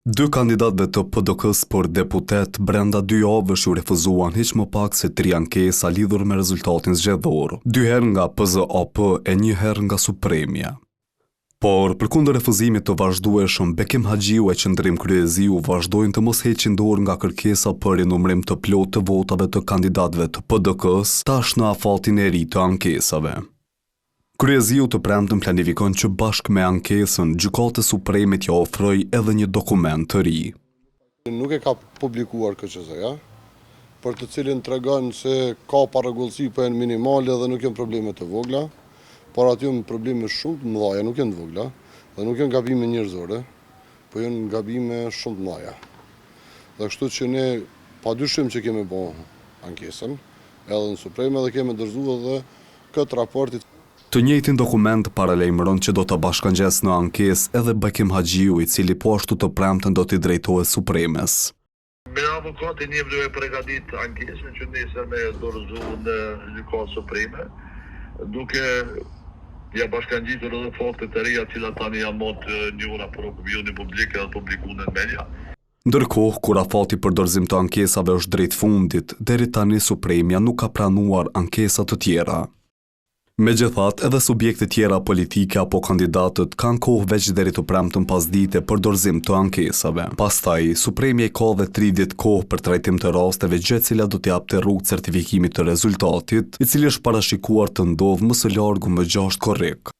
Dy kandidatëve të PDK-s për deputet brenda 2 javësh u refuzuan hiç më pak se 3 ankesa lidhur me rezultatin zgjedhor, 2 herë nga PZAP e 1 herë nga Supremja. Por përkundër refuzimit të vazhdueshëm, Bekim Haxhiu e Qendrim Kryeziu vazhdojnë të mos heqin dorë nga kërkesa për rinumrim të plotë të votave të kandidatëve të PDK-s tash në afallin e ri të ankesave. Kryeziu të premten planifikon që bashkë me ankesën, Gjykatës Supreme t'ja ofroj edhe një dokument të ri. Nuk e ka publikuar KQZ-ja, për të cilin tregon se ka parregullsi po janë minimale dhe nuk janë probleme të vogla, por aty janë probleme shumë të mëdha, nuk janë të vogla, dhe nuk janë gabime njerëzore, po janë gabime shumë të mëdha. Dhe kështu që ne padyshim që kemi bërë ankesën, edhe në Supreme dhe kemi dorëzuar edhe këtë raportit. Të njëjtin dokument paralajmëron që do të bashkangjes në ankesë edhe Bekim Haxhiu, i cili po ashtu të premten do t'i drejtohet Supremes. Me avokatin jemi duke përgatit ankesën që nesër me dorëzu në Gjykatë Supreme, duke ja bashkangjitur edhe faktet e reja cilat tani janë më të njohura për opinionin publik dhe publikuar në media. Ndërkohë, kur afati për dorëzim të ankesave është drejt fundit, deri tani Supremja nuk ka pranuar ankesa të tjera. Megjithatë, edhe subjekte tjera politike apo kandidatët kanë kohë veç deri të premten pasdite për dorëzim të ankesave. Pastaj, Supremja i ka dhe 30 kohë për trajtim të rasteve, gjë e cila do t'i japte rrugë certifikimit të rezultatit, i cili është parashikuar të ndodhë më së largu më 6 korrik.